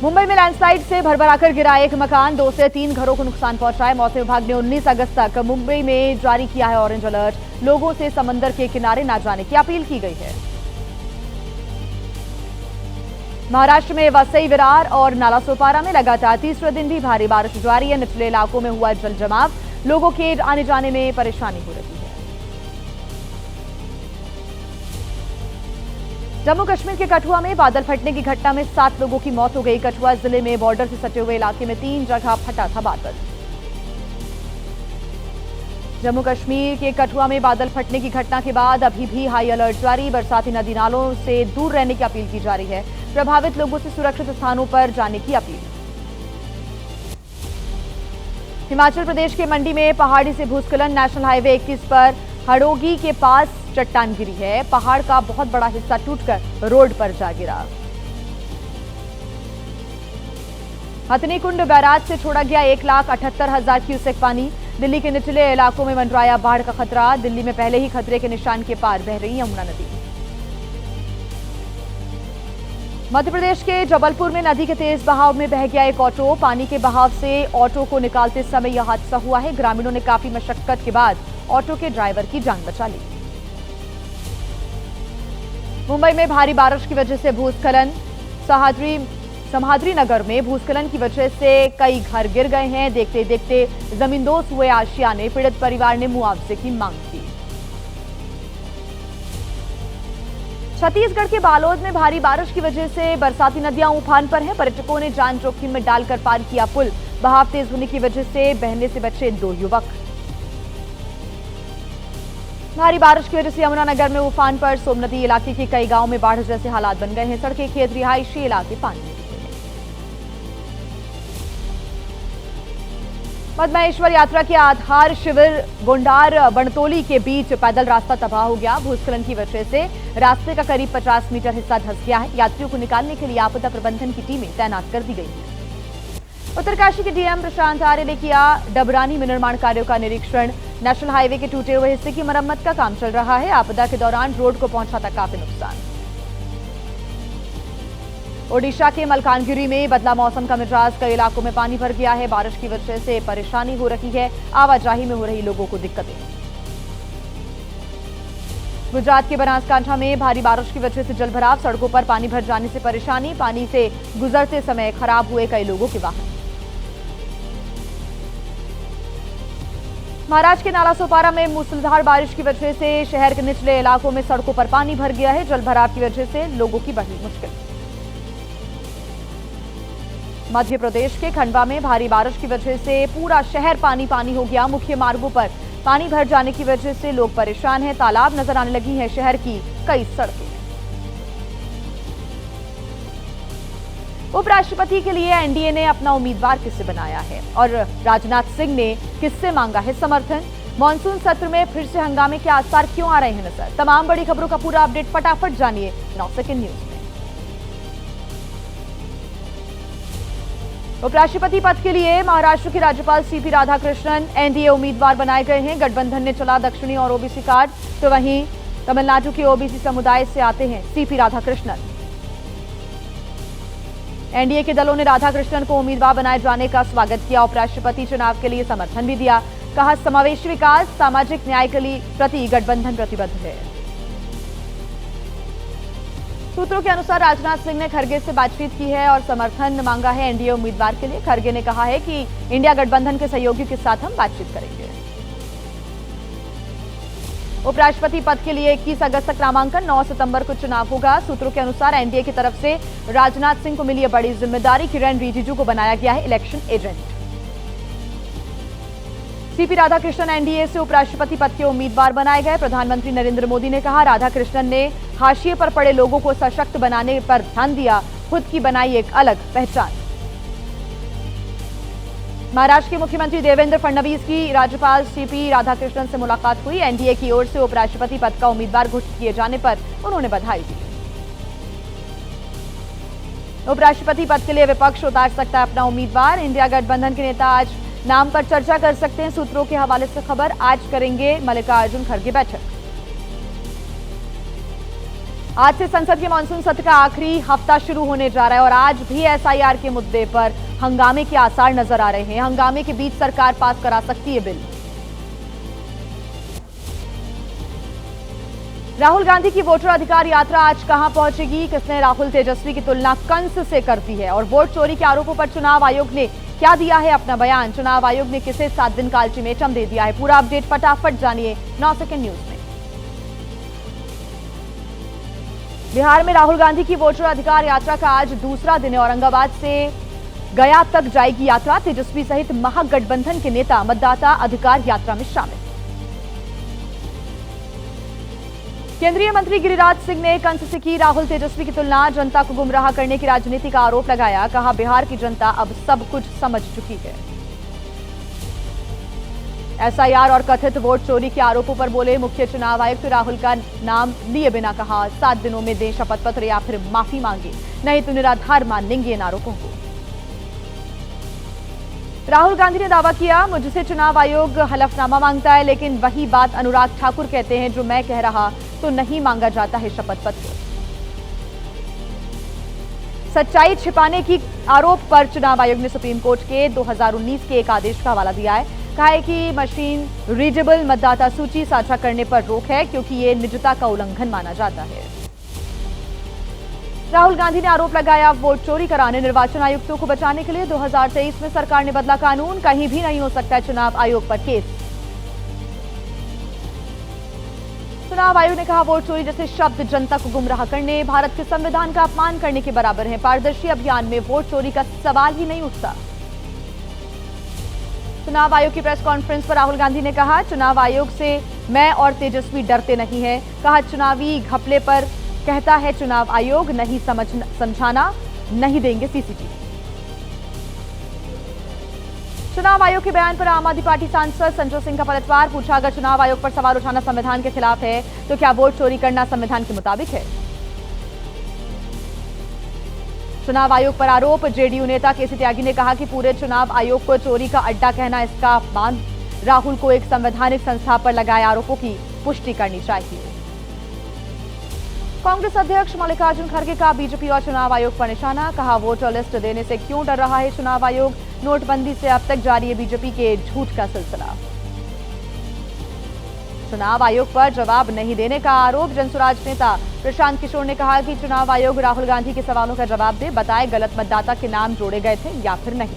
मुंबई में लैंडस्लाइड से भरभराकर गिरा एक मकान, 2 से 3 घरों को नुकसान पहुंचा है। मौसम विभाग ने 19 अगस्त तक मुंबई में जारी किया है ऑरेंज अलर्ट। लोगों से समंदर के किनारे न जाने की अपील की गई है। महाराष्ट्र में वसई, विरार और नालासोपारा में लगातार तीसरे दिन भी भारी बारिश जारी है। निचले इलाकों में हुआ जल जमाव, लोगों के आने जाने में परेशानी हो रही है। जम्मू कश्मीर के कठुआ में बादल फटने की घटना में 7 लोगों की मौत हो गई। कठुआ जिले में बॉर्डर से सटे हुए इलाके में 3 जगह फटा था बादल। जम्मू कश्मीर के कठुआ में बादल फटने की घटना के बाद अभी भी हाई अलर्ट जारी। बरसाती नदी नालों से दूर रहने की अपील की जा रही है। प्रभावित लोगों से सुरक्षित स्थानों पर जाने की अपील। हिमाचल प्रदेश के मंडी में पहाड़ी से भूस्खलन, नेशनल हाईवे 21 पर हड़ोगी के पास चट्टान गिरी है। पहाड़ का बहुत बड़ा हिस्सा टूटकर रोड पर जा गिरा। हथनीकुंड बैराज से छोड़ा गया 1,78,000 क्यूसेक पानी। दिल्ली के निचले इलाकों में मंडराया बाढ़ का खतरा। दिल्ली में पहले ही खतरे के निशान के पार बह रही यमुना नदी। मध्य प्रदेश के जबलपुर में नदी के तेज बहाव में बह गया एक ऑटो। पानी के बहाव से ऑटो को निकालते समय यह हादसा हुआ है। ग्रामीणों ने काफी मशक्कत के बाद ऑटो के ड्राइवर की जान बचा ली। मुंबई में भारी बारिश की वजह से भूस्खलन। समहाद्री नगर में भूस्खलन की वजह से कई घर गिर गए हैं। देखते देखते जमींदोज हुए आशियाने। पीड़ित परिवार ने मुआवजे की मांग की। छत्तीसगढ़ के बालोद में भारी बारिश की वजह से बरसाती नदियां उफान पर हैं। पर्यटकों ने जान जोखिम में डालकर पार किया पुल। बहाव तेज होने की वजह से बहने से बचे 2 युवक। भारी बारिश की वजह से यमुनानगर में उफान पर। सोमनदी इलाके के कई गांवों में बाढ़ जैसे हालात बन गए हैं। सड़कें, खेत, रिहायशी इलाके पानी में डूबे हैं। पद्मेश्वर यात्रा के आधार शिविर गोंडार बनतोली के बीच पैदल रास्ता तबाह हो गया। भूस्खलन की वजह से रास्ते का करीब 50 मीटर हिस्सा धंस गया है। यात्रियों को निकालने के लिए आपदा प्रबंधन की टीमें तैनात कर दी गई है। उत्तरकाशी के डीएम प्रशांत आर्य ने किया डबरानी में निर्माण कार्यों का निरीक्षण। नेशनल हाईवे के टूटे हुए हिस्से की मरम्मत का काम चल रहा है। आपदा के दौरान रोड को पहुंचा था काफी नुकसान। ओडिशा के मलकानगिरी में बदला मौसम का मिजाज। कई इलाकों में पानी भर गया है। बारिश की वजह से परेशानी हो रही है। आवाजाही में हो रही लोगों को दिक्कतें। गुजरात के बनासकांठा में भारी बारिश की वजह से जलभराव। सड़कों पर पानी भर जाने से परेशानी। पानी से गुजरते समय खराब हुए कई लोगों के वाहन। महाराष्ट्र के नालासोपारा में मूसलाधार बारिश की वजह से शहर के निचले इलाकों में सड़कों पर पानी भर गया है। जलभराव की वजह से लोगों की बढ़ी मुश्किल। मध्य प्रदेश के खंडवा में भारी बारिश की वजह से पूरा शहर पानी पानी हो गया। मुख्य मार्गों पर पानी भर जाने की वजह से लोग परेशान हैं। तालाब नजर आने लगी हैं शहर की कई सड़कें। उपराष्ट्रपति के लिए एनडीए ने अपना उम्मीदवार किसे बनाया है और राजनाथ सिंह ने किससे मांगा है समर्थन। मॉनसून सत्र में फिर से हंगामे के आसार क्यों आ रहे हैं नजर। तमाम बड़ी खबरों का पूरा अपडेट फटाफट जानिए 9 सेकंड न्यूज में। उपराष्ट्रपति पद के लिए महाराष्ट्र के राज्यपाल सीपी राधाकृष्णन एनडीए उम्मीदवार बनाए गए हैं। गठबंधन ने चला दक्षिणी और ओबीसी कार्ड, तो वहीं तमिलनाडु के ओबीसी समुदाय से आते हैं सीपी राधाकृष्णन। एनडीए के दलों ने राधाकृष्णन को उम्मीदवार बनाए जाने का स्वागत किया। उपराष्ट्रपति चुनाव के लिए समर्थन भी दिया। कहा समावेशी विकास, सामाजिक न्याय के प्रति गठबंधन प्रतिबद्ध है। सूत्रों के अनुसार राजनाथ सिंह ने खरगे से बातचीत की है और समर्थन मांगा है एनडीए उम्मीदवार के लिए। खरगे ने कहा है कि इंडिया गठबंधन के सहयोगियों के साथ हम बातचीत करेंगे। उपराष्ट्रपति पद के लिए 21 अगस्त तक नामांकन, 9 सितंबर को चुनाव होगा। सूत्रों के अनुसार एनडीए की तरफ से राजनाथ सिंह को मिली बड़ी जिम्मेदारी। किरण रिजिजू को बनाया गया है election agent. CP Radhakrishnan NDA से उपराष्ट्रपति पद के उम्मीदवार बनाए गए। प्रधानमंत्री नरेंद्र मोदी ने कहा राधाकृष्णन ने हाशिए पर पड़े लोगों को सशक्त बनाने पर ध्यान दिया। खुद की बनाई एक अलग पहचान। महाराष्ट्र के मुख्यमंत्री देवेंद्र फडणवीस की राज्यपाल सीपी राधाकृष्णन से मुलाकात हुई। एनडीए की ओर से उपराष्ट्रपति पद का उम्मीदवार घोषित किए जाने पर उन्होंने बधाई दी। उपराष्ट्रपति पद के लिए विपक्ष उतार सकता है अपना उम्मीदवार। इंडिया गठबंधन के नेता आज नाम पर चर्चा कर सकते हैं। सूत्रों के हवाले से खबर, आज करेंगे मल्लिकार्जुन खड़गे बैठक। आज से संसद के मानसून सत्र का आखिरी हफ्ता शुरू होने जा रहा है और आज भी एसआईआर के मुद्दे पर हंगामे के आसार नजर आ रहे हैं। हंगामे के बीच सरकार पास करा सकती है बिल। राहुल गांधी की वोटर अधिकार यात्रा आज कहां पहुंचेगी? किसने राहुल तेजस्वी की तुलना कंस से कर दी है? और वोट चोरी के आरोपों पर चुनाव आयोग ने क्या दिया है अपना बयान? चुनाव आयोग ने किसे 7 दिन का अल्टीमेटम दे दिया है? पूरा अपडेट फटाफट जानिए 9 सेकंड न्यूज में। बिहार में राहुल गांधी की वोटर अधिकार यात्रा का आज दूसरा दिन है। औरंगाबाद से गया तक जाएगी यात्रा। तेजस्वी सहित महागठबंधन के नेता मतदाता अधिकार यात्रा में शामिल। केंद्रीय मंत्री गिरिराज सिंह ने कंस से की राहुल तेजस्वी की तुलना। जनता को गुमराह करने की राजनीति का आरोप लगाया। कहा, बिहार की जनता अब सब कुछ समझ चुकी है। एसआईआर और कथित वोट चोरी के आरोपों पर बोले मुख्य चुनाव आयुक्त। राहुल का नाम लिए बिना कहा, 7 दिनों में दें शपथ पत्र या फिर माफी मांगे, नहीं तो निराधार मान लेंगे इन आरोपों को। राहुल गांधी ने दावा किया, मुझसे चुनाव आयोग हलफनामा मांगता है, लेकिन वही बात अनुराग ठाकुर कहते हैं जो मैं कह रहा, तो नहीं मांगा जाता है शपथ पत्र। सच्चाई छिपाने की आरोप पर चुनाव आयोग ने सुप्रीम कोर्ट के 2019 के एक आदेश का हवाला दिया है। कहा है कि मशीन रीडेबल मतदाता सूची साझा करने पर रोक है, क्योंकि ये निजता का उल्लंघन माना जाता है। राहुल गांधी ने आरोप लगाया, वोट चोरी कराने निर्वाचन आयुक्तों को बचाने के लिए 2023 में सरकार ने बदला कानून। कहीं भी नहीं हो सकता है चुनाव आयोग पर केस। चुनाव आयोग ने कहा, वोट चोरी जैसे शब्द जनता को गुमराह करने, भारत के संविधान का अपमान करने के बराबर है। पारदर्शी अभियान में वोट चोरी का सवाल ही नहीं उठता। चुनाव आयोग की प्रेस कॉन्फ्रेंस पर राहुल गांधी ने कहा, चुनाव आयोग से मैं और तेजस्वी डरते नहीं है। कहा, चुनावी घपले पर कहता है चुनाव आयोग, नहीं समझाना, नहीं देंगे सीसीटीवी। चुनाव आयोग के बयान पर आम आदमी पार्टी सांसद संजय सिंह का पलटवार। पूछा, अगर चुनाव आयोग पर सवाल उठाना संविधान के खिलाफ है तो क्या वोट चोरी करना संविधान के मुताबिक है? चुनाव आयोग पर आरोप। जेडीयू नेता केसी त्यागी ने कहा कि पूरे चुनाव आयोग को चोरी का अड्डा कहना इसका अपमान। राहुल को एक संवैधानिक संस्था पर लगाए आरोपों की पुष्टि करनी चाहिए। कांग्रेस अध्यक्ष मल्लिकार्जुन खड़गे का बीजेपी और चुनाव आयोग पर निशाना। कहा, वोटर लिस्ट देने से क्यों डर रहा है चुनाव आयोग? नोटबंदी से अब तक जारी है बीजेपी के झूठ का सिलसिला। चुनाव आयोग पर जवाब नहीं देने का आरोप। जनसुराज नेता प्रशांत किशोर ने कहा कि चुनाव आयोग राहुल गांधी के सवालों का जवाब दे, बताए गलत मतदाता के नाम जोड़े गए थे या फिर नहीं।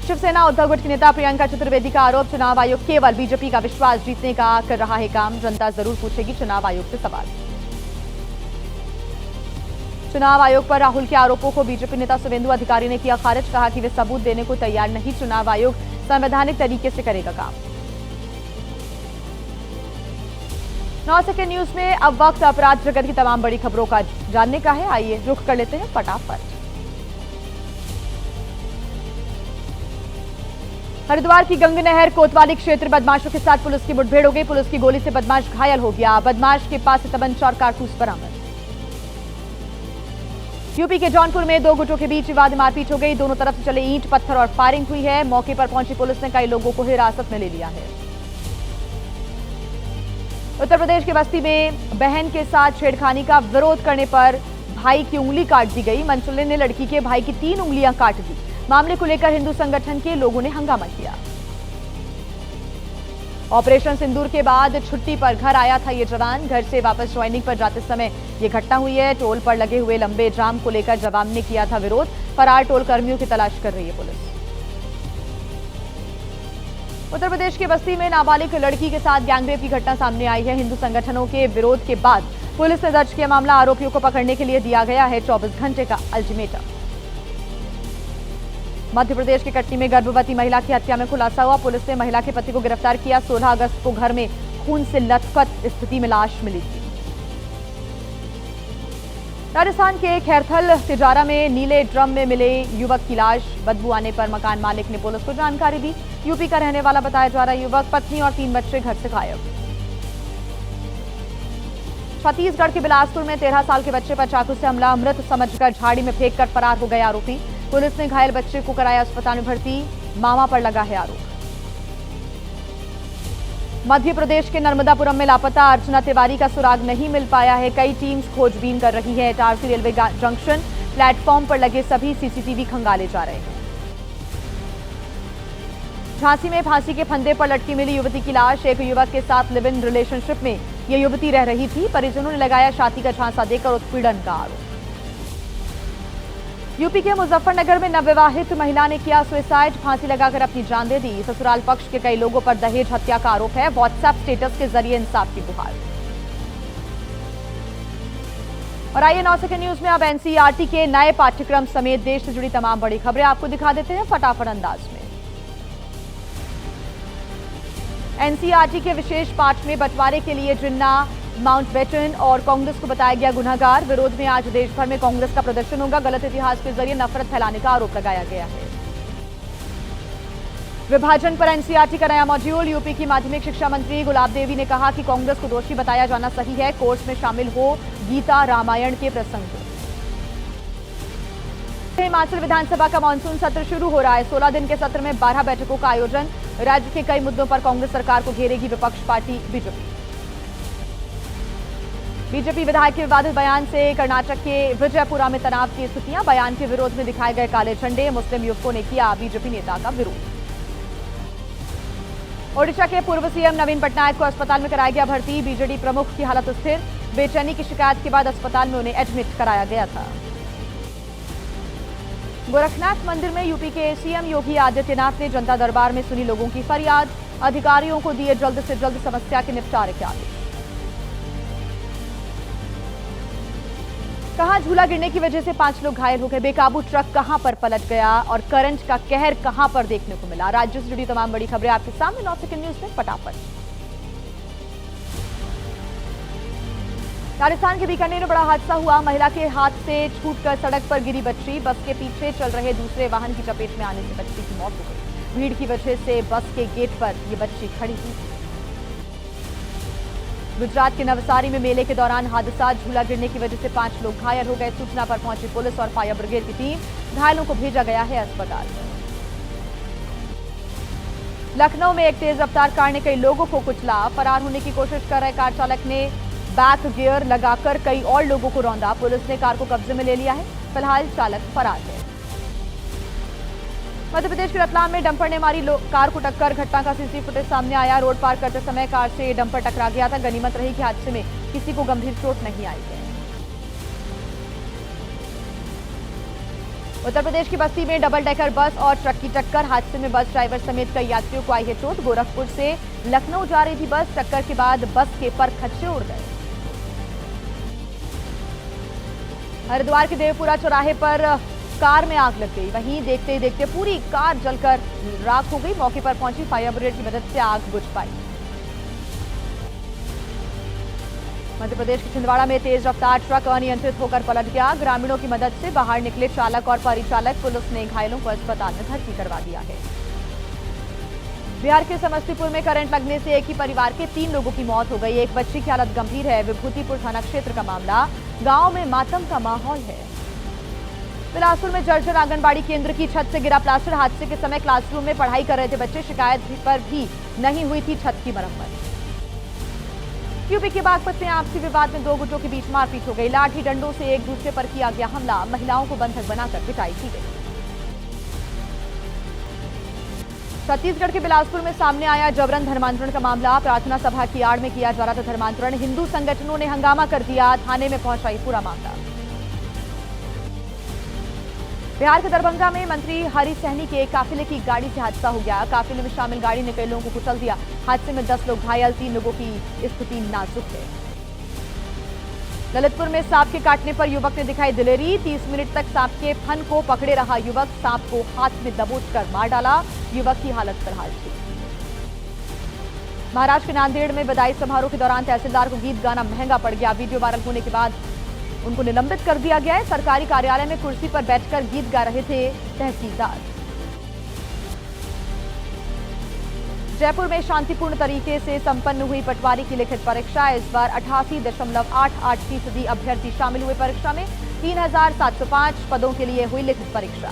शिवसेना उद्धव गुट की नेता प्रियंका चतुर्वेदी का आरोप। चुनाव आयोग केवल बीजेपी का विश्वास जीतने का कर रहा है काम। जनता जरूर पूछेगी चुनाव आयोग से सवाल। चुनाव आयोग पर राहुल के आरोपों को बीजेपी नेता शुवेंदु अधिकारी ने किया खारिज। कहा कि वे सबूत देने को तैयार नहीं। चुनाव आयोग संवैधानिक तरीके से करेगा काम। 9 सेकंड न्यूज में अब वक्त अपराध जगत की तमाम बड़ी खबरों का जानने का है। आइए रुख कर लेते हैं फटाफट। हरिद्वार की गंग नहर कोतवाली क्षेत्र बदमाशों के साथ पुलिस की मुठभेड़ हो गई। पुलिस की गोली से बदमाश घायल हो गया। बदमाश के पास से तमंचा और कारतूस बरामद। यूपी के जौनपुर में 2 गुटों के बीच विवाद मारपीट हो गई। दोनों तरफ से चले ईंट पत्थर और फायरिंग हुई है। मौके पर पहुंची पुलिस ने कई लोगों को हिरासत में ले लिया है। उत्तर प्रदेश के बस्ती में बहन के साथ छेड़खानी का विरोध करने पर भाई की उंगली काट दी गई। मनचले ने लड़की के भाई की 3 उंगलियां काट दी। मामले को लेकर हिंदू संगठन के लोगों ने हंगामा किया। ऑपरेशन सिंदूर के बाद छुट्टी पर घर आया था ये जवान। घर से वापस ज्वाइनिंग पर जाते समय ये घटना हुई है। टोल पर लगे हुए लंबे जाम को लेकर जवान ने किया था विरोध। फरार टोल कर्मियों की तलाश कर रही है पुलिस। उत्तर प्रदेश के बस्ती में नाबालिग लड़की के साथ गैंगरेप की घटना सामने आई है। हिंदू संगठनों के विरोध के बाद पुलिस ने दर्ज किया मामला। आरोपियों को पकड़ने के लिए दिया गया है 24 घंटे का अल्टीमेटम। मध्य प्रदेश के कटनी में गर्भवती महिला की हत्या में खुलासा हुआ। पुलिस ने महिला के पति को गिरफ्तार किया। 16 अगस्त को घर में खून से लथपथ स्थिति में लाश मिली थी। राजस्थान के खैरथल तिजारा में नीले ड्रम में मिले युवक की लाश। बदबू आने पर मकान मालिक ने पुलिस को जानकारी दी। यूपी का रहने वाला बताया जा रहा युवक। पत्नी और 3 बच्चे घर से गायब। छत्तीसगढ़ के बिलासपुर में 13 साल के बच्चे पर चाकू से हमला। मृत समझकर झाड़ी में फेंककर फरार हो गए आरोपी। पुलिस ने घायल बच्चे को कराया अस्पताल में भर्ती। मामा पर लगा है आरोप। मध्य प्रदेश के नर्मदापुरम में लापता अर्चना तिवारी का सुराग नहीं मिल पाया है। कई टीम्स खोजबीन कर रही है। इटारसी रेलवे जंक्शन प्लेटफॉर्म पर लगे सभी सीसीटीवी खंगाले जा रहे हैं। झांसी में फांसी के फंदे पर लटकी मिली युवती की लाश। एक युवक के साथ लिव इन रिलेशनशिप में यह युवती रह रही थी। परिजनों ने लगाया शादी का झांसा देकर उत्पीड़न का आरोप। यूपी के मुजफ्फरनगर में नवविवाहित महिला ने किया सुसाइड। फांसी लगाकर अपनी जान दे दी। ससुराल पक्ष के कई लोगों पर दहेज हत्या का आरोप है। व्हाट्सएप स्टेटस के जरिए इंसाफ की गुहार। और आइए 9 सेकंड न्यूज में अब एनसीईआरटी के नए पाठ्यक्रम समेत देश से जुड़ी तमाम बड़ी खबरें आपको दिखा देते हैं फटाफट अंदाज में। एनसीईआरटी के विशेष पाठ में बंटवारे के लिए जिन्ना, माउंटबेटन और कांग्रेस को बताया गया गुनहगार। विरोध में आज देश भर में कांग्रेस का प्रदर्शन होगा। गलत इतिहास के जरिए नफरत फैलाने का आरोप लगाया गया है। विभाजन पर एनसीईआरटी का नया मॉड्यूल। यूपी की माध्यमिक शिक्षा मंत्री गुलाब देवी ने कहा कि कांग्रेस को दोषी बताया जाना सही है। कोर्स में शामिल हो गीता रामायण के प्रसंग। हिमाचल विधानसभा का मानसून सत्र शुरू हो रहा है। 16 दिन के सत्र में 12 बैठकों का आयोजन। राज्य के कई मुद्दों पर कांग्रेस सरकार को घेरेगी विपक्ष पार्टी बीजेपी। बीजेपी विधायक के विवादित बयान से कर्नाटक के विजयपुरा में तनाव की स्थितियां। बयान के विरोध में दिखाए गए काले झंडे। मुस्लिम युवकों ने किया बीजेपी नेता का विरोध। ओडिशा के पूर्व सीएम नवीन पटनायक को अस्पताल में कराया गया भर्ती। बीजेडी प्रमुख की हालत स्थिर। बेचैनी की शिकायत के बाद अस्पताल में उन्हें एडमिट कराया गया था। गोरखनाथ मंदिर में यूपी के सीएम योगी आदित्यनाथ ने जनता दरबार में सुनी लोगों की फरियाद। अधिकारियों को दिए जल्द से जल्द समस्या के निपटारे के आदेश। कहां झूला गिरने की वजह से 5 लोग घायल हो गए। बेकाबू ट्रक कहां पर पलट गया और करंट का कहर कहां पर देखने को मिला। राज्य से जुड़ी तमाम बड़ी खबरें आपके सामने 9 सेकंड न्यूज में फटाफट। राजस्थान के बीकानेर में बड़ा हादसा हुआ। महिला के हाथ से छूटकर सड़क पर गिरी बच्ची। बस के पीछे चल रहे दूसरे वाहन की चपेट में आने से बच्ची की मौत हो गई। भीड़ की वजह से बस के गेट पर यह बच्ची खड़ी थी। गुजरात के नवसारी में मेले के दौरान हादसा। झूला गिरने की वजह से 5 लोग घायल हो गए। सूचना पर पहुंची पुलिस और फायर ब्रिगेड की टीम। घायलों को भेजा गया है अस्पताल। लखनऊ में एक तेज रफ्तार कार ने कई लोगों को कुचला। फरार होने की कोशिश कर रहे कार चालक ने बैक गियर लगाकर कई और लोगों को रौंदा। पुलिस ने कार को कब्जे में ले लिया है। फिलहाल चालक फरार है। मध्य प्रदेश के रतलाम में डंपर ने मारी कार को टक्कर। घटना का सीसीटीवी फुटेज सामने आया। रोड पार करते समय कार से डंपर टकरा गया था। गनीमत रही कि हादसे में किसी को गंभीर चोट नहीं आई है। उत्तर प्रदेश की बस्ती में डबल डेकर बस और ट्रक की टक्कर। हादसे में बस ड्राइवर समेत कई यात्रियों को आई है चोट। गोरखपुर से लखनऊ जा रही थी बस। टक्कर के बाद बस के पर खच्चे उड़ गए। हरिद्वार के देवपुरा चौराहे पर कार में आग लग गई। वहीं देखते ही देखते पूरी कार जलकर राख हो गई। मौके पर पहुंची फायर ब्रिगेड की मदद से आग बुझ पाई। मध्य प्रदेश के छिंदवाड़ा में तेज रफ्तार ट्रक अनियंत्रित होकर पलट गया। ग्रामीणों की मदद से बाहर निकले चालक और परिचालक। पुलिस ने घायलों को अस्पताल में भर्ती करवा दिया है। बिहार के समस्तीपुर में करंट लगने से एक ही परिवार के 3 लोगों की मौत हो गई। एक बच्ची की हालत गंभीर है। विभूतिपुर थाना क्षेत्र का मामला। गांव में मातम का माहौल है। बिलासपुर में जर्जर आंगनबाड़ी केंद्र की छत से गिरा प्लास्टर। हादसे के समय क्लासरूम में पढ़ाई कर रहे थे बच्चे। शिकायत पर भी नहीं हुई थी छत की मरम्मत। यूपी के बागपत में आपसी विवाद में 2 गुटों के बीच मारपीट हो गई। लाठी डंडों से एक दूसरे पर किया गया हमला। महिलाओं को बंधक बनाकर पिटाई की गई। छत्तीसगढ़ के बिलासपुर में सामने आया जबरन धर्मांतरण का मामला। प्रार्थना सभा की आड़ में किया जा रहा था धर्मांतरण। हिंदू संगठनों ने हंगामा कर दिया। थाने में पहुंचा ये पूरा मामला। बिहार के दरभंगा में मंत्री हरि सहनी के काफिले की गाड़ी से हादसा हो गया। काफिले में शामिल गाड़ी ने कई लोगों को कुचल दिया। हादसे में 10 लोग घायल। 3 लोगों की स्थिति नाजुक है। ललितपुर में सांप के काटने पर युवक ने दिखाई दिलेरी। 30 मिनट तक सांप के फन को पकड़े रहा युवक। सांप को हाथ में दबोचकर मार डाला। युवक की हालत फिलहाल ठीक। महाराष्ट्र के नांदेड़ में बधाई समारोह के दौरान तहसीलदार को गीत गाना महंगा पड़ गया। वीडियो वायरल होने के बाद उनको निलंबित कर दिया गया है। सरकारी कार्यालय में कुर्सी पर बैठकर गीत गा रहे थे तहसीलदार। जयपुर में शांतिपूर्ण तरीके से संपन्न हुई पटवारी की लिखित परीक्षा। इस बार 88.88% अभ्यर्थी शामिल हुए परीक्षा में। 3705 पदों के लिए हुई लिखित परीक्षा।